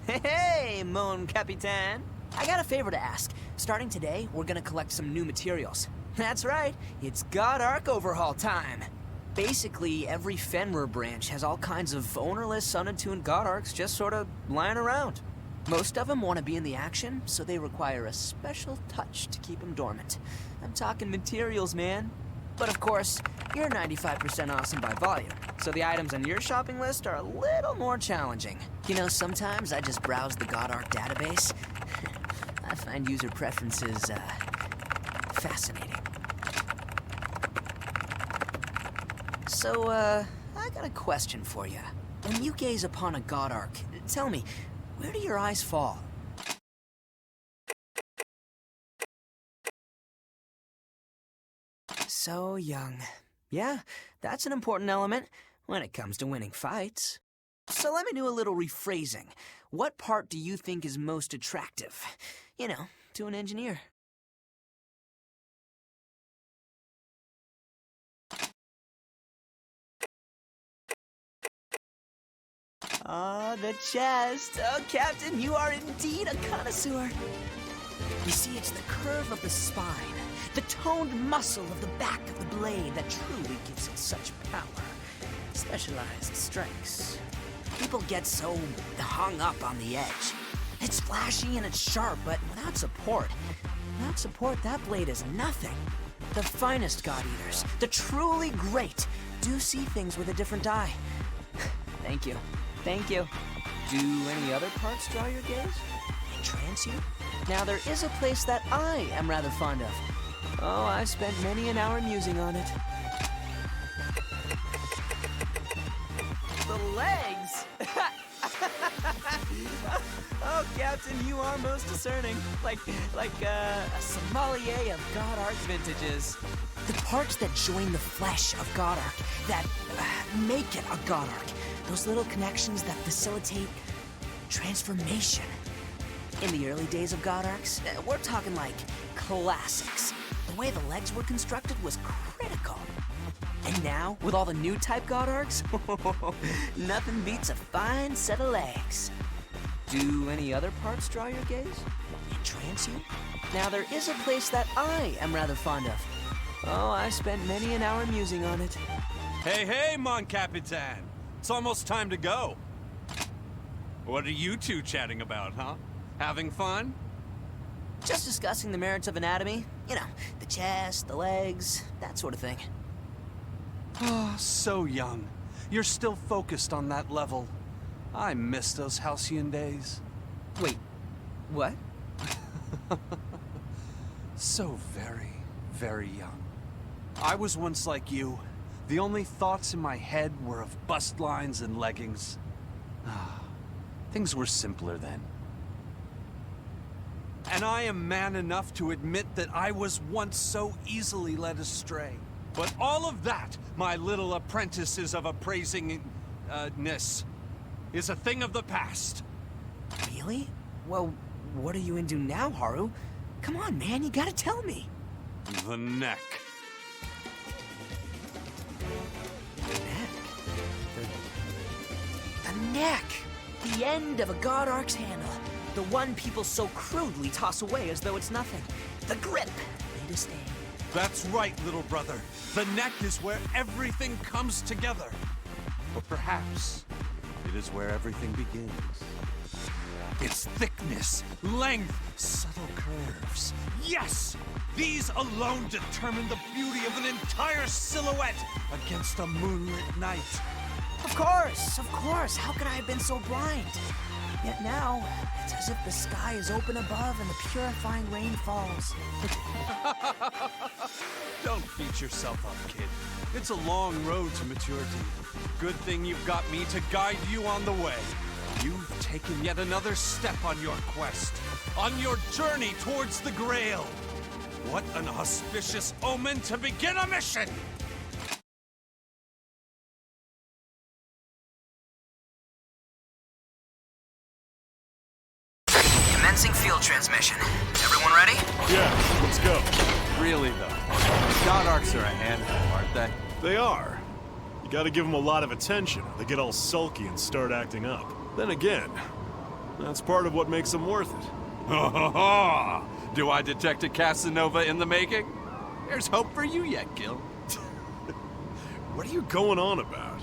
Hey, Mon Capitan. I got a favor to ask. Starting today, we're gonna collect some new materials. That's right, it's God Arc overhaul time. Basically, every Fenrir branch has all kinds of ownerless, unattuned God Arcs just sort of lying around. Most of them want to be in the action, so they require a special touch to keep them dormant. I'm talking materials, man. But of course, you're 95% awesome by volume, so the items on your shopping list are a little more challenging. You know, sometimes I just browse the God Arc database. I find user preferences, fascinating. So, I got a question for you. When you gaze upon a God Arc, tell me, where do your eyes fall? So young. Yeah, that's an important element when it comes to winning fights. So let me do a little rephrasing. What part do you think is most attractive? You know, to an engineer. Ah, the chest. Oh, Captain, you are indeed a connoisseur. You see, it's the curve of the spine, the toned muscle of the back of the blade that truly gives it such power. Specialized strikes. People get so hung up on the edge. It's flashy and it's sharp, but without support, that blade is nothing. The finest God Eaters, the truly great, do see things with a different eye. Thank you. Thank you. Do any other parts draw your gaze? Entrance you? Now, there is a place that I am rather fond of. Oh, I've spent many an hour musing on it. The legs! Oh, Captain, you are most discerning. Like a sommelier of God Arc vintages. The parts that join the flesh of God Arc, that make it a God Arc. Those little connections that facilitate transformation. In the early days of God Arcs, we're talking like classics. The way the legs were constructed was critical. And now, with all the new type God Arcs, nothing beats a fine set of legs. Do any other parts draw your gaze? Entrance you? Now, there is a place that I am rather fond of. Oh, I've spent many an hour musing on it. Hey, Mon Capitan! It's almost time to go. What are you two chatting about, huh? Having fun? Just discussing the merits of anatomy. You know, the chest, the legs, that sort of thing. Oh, so young. You're still focused on that level. I miss those halcyon days. Wait, what? So very, very young. I was once like you. The only thoughts in my head were of bust lines and leggings. Things were simpler then. And I am man enough to admit that I was once so easily led astray. But all of that, my little apprentices of appraisingness, is a thing of the past. Really? Well, what are you into now, Haru? Come on, man, you gotta tell me. The neck. The neck! The end of a God Arc's handle. The one people so crudely toss away as though it's nothing. The grip, made a stain. That's right, little brother. The neck is where everything comes together. Or perhaps it is where everything begins. Its thickness, length, subtle curves. Yes! These alone determine the beauty of an entire silhouette against a moonlit night. Of course! How could I have been so blind? Yet now, it's as if the sky is open above and the purifying rain falls. Don't beat yourself up, kid. It's a long road to maturity. Good thing you've got me to guide you on the way. You've taken yet another step on your quest, on your journey towards the Grail. What an auspicious omen to begin a mission! Commencing field transmission. Everyone ready? Yeah, let's go. Really, though, God Arcs are a handful, aren't they? They are. You gotta give them a lot of attention, or they get all sulky and start acting up. Then again, That's part of what makes them worth it. Do I detect a Casanova in the making? There's hope for you yet, Gil. What are you going on about?